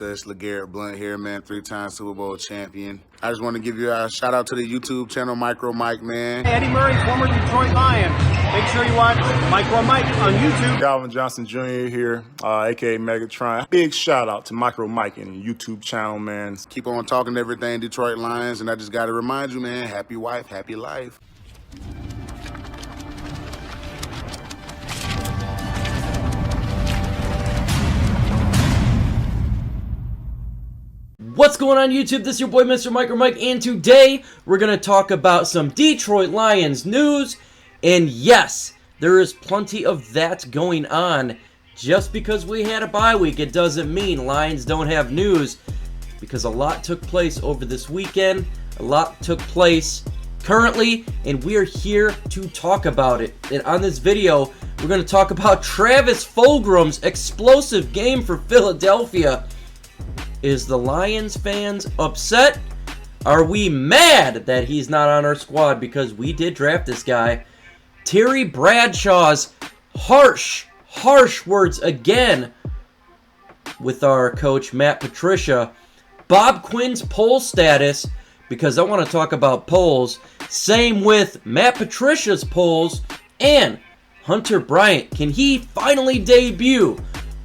It's LeGarrette Blunt here, man, 3-time Super Bowl champion. I just want to give you a shout out to the YouTube channel, Micro Mike, man. Eddie Murray, former Detroit Lion. Make sure you watch Micro Mike on YouTube. Calvin Johnson Jr. here, aka Megatron. Big shout out to Micro Mike and the YouTube channel, man. Keep on talking everything Detroit Lions, and I just got to remind you, man, happy wife, happy life. What's going on YouTube? This is your boy Mr. Micro Mike, and today we're going to talk about some Detroit Lions news. And yes, there is plenty of that going on. Just because we had a bye week, it doesn't mean Lions don't have news, because a lot took place over this weekend. A lot took place currently, and we are here to talk about it. And on this video, we're going to talk about Travis Fulgham's explosive game for Philadelphia. Is the Lions fans upset? Are we mad that he's not on our squad because we did draft this guy? Terry Bradshaw's harsh words again with our coach Matt Patricia. Bob Quinn's poll status, because I want to talk about polls. Same with Matt Patricia's polls. And Hunter Bryant, can he finally debut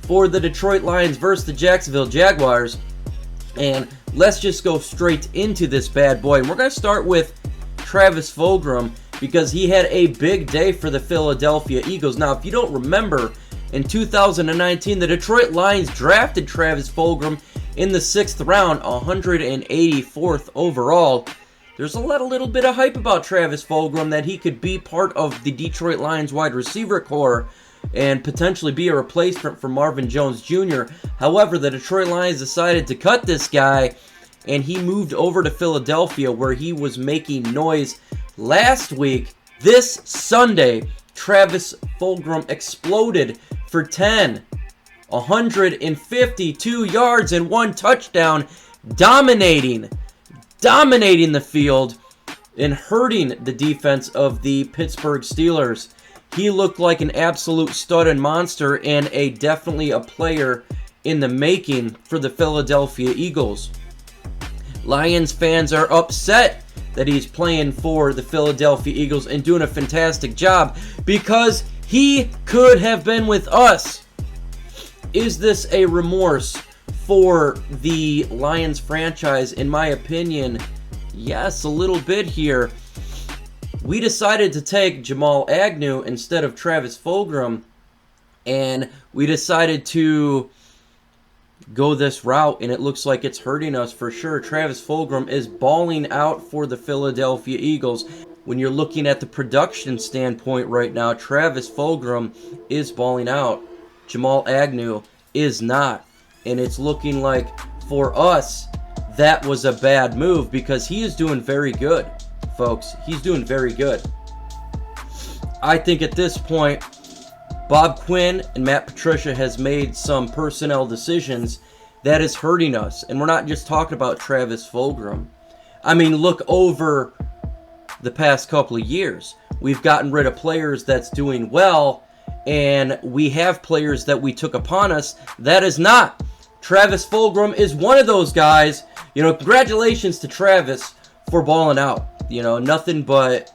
for the Detroit Lions versus the Jacksonville Jaguars? And let's just go straight into this bad boy. And we're going to start with Travis Fulgham, because he had a big day for the Philadelphia Eagles. Now, if you don't remember, in 2019, the Detroit Lions drafted Travis Fulgham in the 6th round, 184th overall. There's a little bit of hype about Travis Fulgham, that he could be part of the Detroit Lions wide receiver core and potentially be a replacement for Marvin Jones Jr. However, the Detroit Lions decided to cut this guy, and he moved over to Philadelphia, where he was making noise last week. This Sunday, Travis Fulgham exploded for 152 yards and 1 touchdown, dominating the field and hurting the defense of the Pittsburgh Steelers. He looked like an absolute stud and monster, and definitely a player in the making for the Philadelphia Eagles. Lions fans are upset that he's playing for the Philadelphia Eagles and doing a fantastic job, because he could have been with us. Is this a remorse for the Lions franchise? In my opinion, yes, a little bit here. We decided to take Jamal Agnew instead of Travis Fulgham, and we decided to go this route, and it looks like it's hurting us for sure. Travis Fulgham is balling out for the Philadelphia Eagles. When you're looking at the production standpoint right now, Travis Fulgham is balling out. Jamal Agnew is not, and it's looking like for us that was a bad move, because he is doing very good. Folks, he's doing very good. I think at this point, Bob Quinn and Matt Patricia has made some personnel decisions that is hurting us. And we're not just talking about Travis Fulgham. I mean, look over the past couple of years. We've gotten rid of players that's doing well, and we have players that we took upon us that is not. Travis Fulgham is one of those guys. You know, congratulations to Travis for balling out. You know, nothing but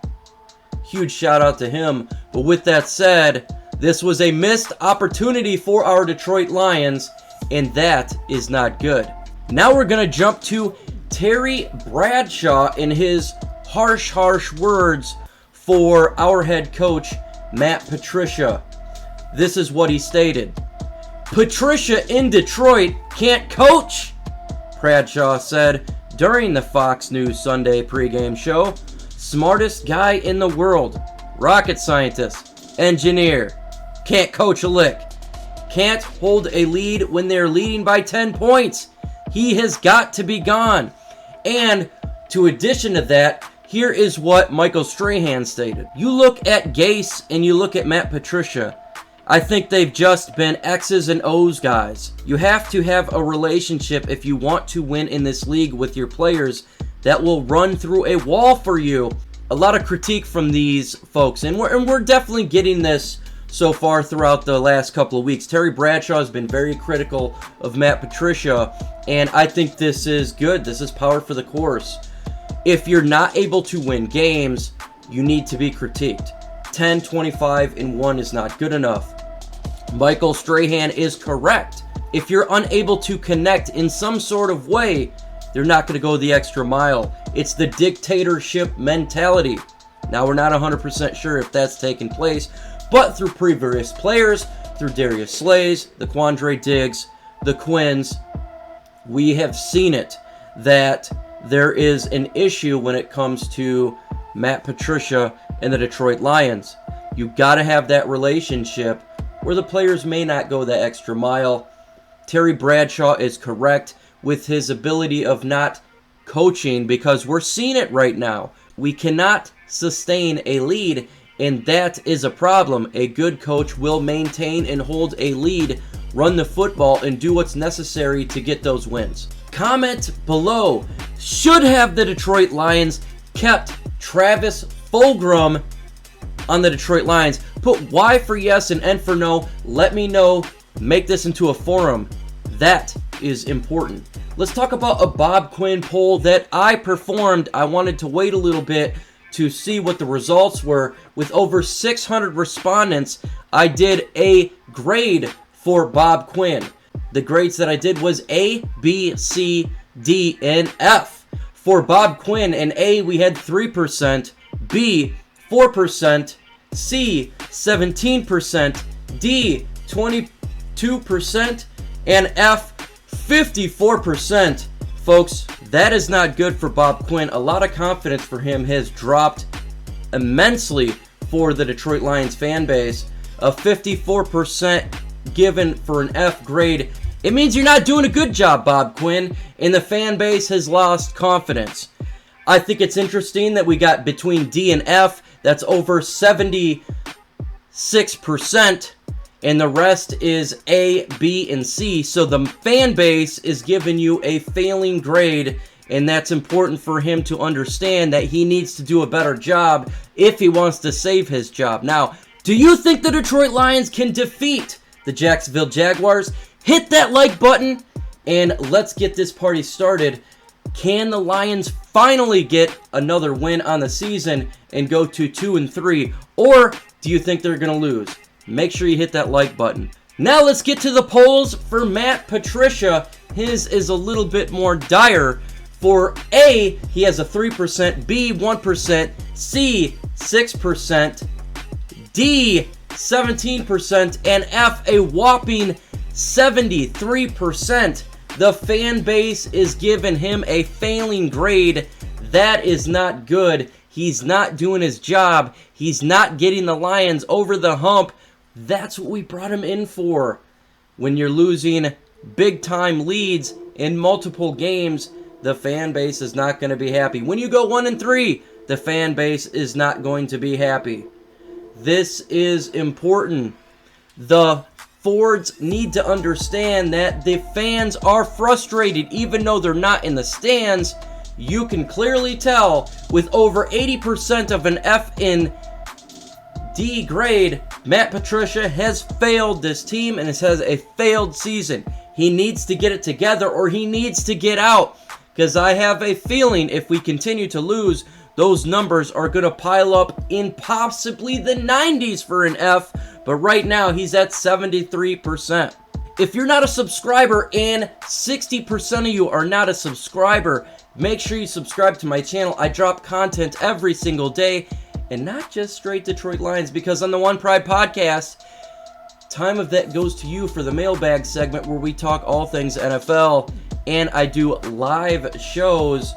huge shout out to him. But with that said, this was a missed opportunity for our Detroit Lions, and that is not good. Now we're going to jump to Terry Bradshaw in his harsh words for our head coach, Matt Patricia. This is what he stated. Patricia in Detroit can't coach, Bradshaw said during the Fox News Sunday pregame show. Smartest guy in the world. Rocket scientist. Engineer. Can't coach a lick. Can't hold a lead when they're leading by 10 points. He has got to be gone. And to addition to that, here is what Michael Strahan stated. You look at Gase and you look at Matt Patricia. I think they've just been X's and O's guys. You have to have a relationship if you want to win in this league with your players that will run through a wall for you. A lot of critique from these folks, and we're definitely getting this so far throughout the last couple of weeks. Terry Bradshaw has been very critical of Matt Patricia, and I think this is good. This is par for the course. If you're not able to win games, you need to be critiqued. 10, 25, and 1 is not good enough. Michael Strahan is correct. If you're unable to connect in some sort of way, they're not going to go the extra mile. It's the dictatorship mentality. Now, we're not 100% sure if that's taken place, but through previous players, through Darius Slays, the Quandre Diggs, the Quinns, we have seen it, that there is an issue when it comes to Matt Patricia and the Detroit Lions. You got to have that relationship where the players may not go the extra mile. Terry Bradshaw is correct with his ability of not coaching, because we're seeing it right now. We cannot sustain a lead, and that is a problem. A good coach will maintain and hold a lead, run the football, and do what's necessary to get those wins. Comment below. Should have the Detroit Lions kept Travis Fulgham on the Detroit Lions? Put Y for yes and N for no. Let me know. Make this into a forum. That is important. Let's talk about a Bob Quinn poll that I performed. I wanted to wait a little bit to see what the results were. With over 600 respondents, I did a grade for Bob Quinn. The grades that I did was A, B, C, D, and F. For Bob Quinn, in A, we had 3%, B, 4%, C, 17%, D, 22%, and F, 54%. Folks, that is not good for Bob Quinn. A lot of confidence for him has dropped immensely for the Detroit Lions fan base. A 54% given for an F grade. It means you're not doing a good job, Bob Quinn, and the fan base has lost confidence. I think it's interesting that we got between D and F, that's over 76%, and the rest is A, B, and C. So the fan base is giving you a failing grade, and that's important for him to understand that he needs to do a better job if he wants to save his job. Now, do you think the Detroit Lions can defeat the Jacksonville Jaguars? Hit that like button, and let's get this party started. Can the Lions finally get another win on the season and go to 2-3? Or do you think they're going to lose? Make sure you hit that like button. Now let's get to the polls for Matt Patricia. His is a little bit more dire. For A, he has a 3%, B, 1%, C, 6%, D, 17%, and F, a whopping 73%. The fan base is giving him a failing grade. That is not good. He's not doing his job. He's not getting the Lions over the hump. That's what we brought him in for. When you're losing big-time leads in multiple games, the fan base is not going to be happy. When you go 1-3, the fan base is not going to be happy. This is important. The Fords need to understand that the fans are frustrated, even though they're not in the stands. You can clearly tell with over 80% of an F in D grade, Matt Patricia has failed this team and has a failed season. He needs to get it together, or he needs to get out, because I have a feeling if we continue to lose, those numbers are going to pile up in possibly the 90s for an F, but right now he's at 73%. If you're not a subscriber, and 60% of you are not a subscriber, make sure you subscribe to my channel. I drop content every single day, and not just straight Detroit Lions, because on the One Pride podcast, time of that goes to you for the Mailbag segment where we talk all things NFL, and I do live shows,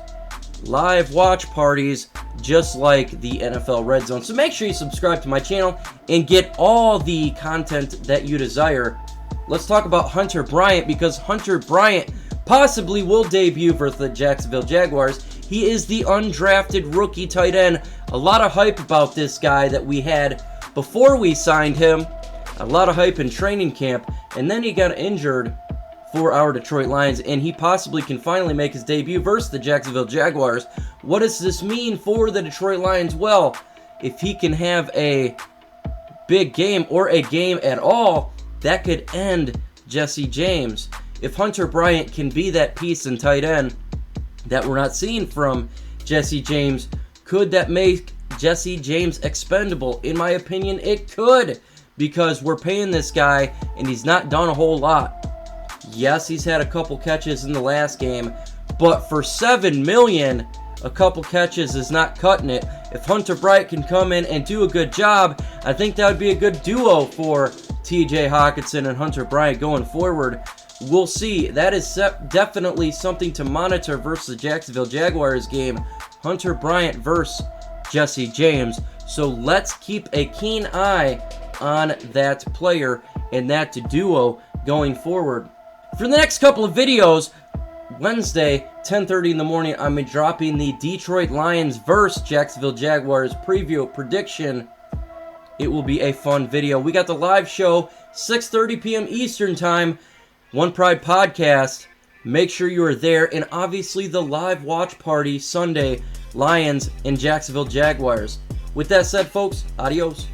live watch parties, just like the NFL Red Zone. So make sure you subscribe to my channel and get all the content that you desire. Let's talk about Hunter Bryant, because Hunter Bryant possibly will debut for the Jacksonville Jaguars. He is the undrafted rookie tight end. A lot of hype about this guy that we had before we signed him. A lot of hype in training camp, and then he got injured for our Detroit Lions, and he possibly can finally make his debut versus the Jacksonville Jaguars. What does this mean for the Detroit Lions? Well, if he can have a big game or a game at all, that could end Jesse James. If Hunter Bryant can be that piece in tight end that we're not seeing from Jesse James, could that make Jesse James expendable? In my opinion, it could, because we're paying this guy and he's not done a whole lot. Yes, he's had a couple catches in the last game, but for $7 million, a couple catches is not cutting it. If Hunter Bryant can come in and do a good job, I think that would be a good duo for TJ Hockenson and Hunter Bryant going forward. We'll see. That is definitely something to monitor versus the Jacksonville Jaguars game. Hunter Bryant versus Jesse James. So let's keep a keen eye on that player and that duo going forward. For the next couple of videos, Wednesday, 10:30 in the morning, I'm dropping the Detroit Lions versus Jacksonville Jaguars preview prediction. It will be a fun video. We got the live show, 6:30 p.m. Eastern Time, One Pride Podcast. Make sure you are there. And obviously the live watch party Sunday, Lions and Jacksonville Jaguars. With that said, folks, adios.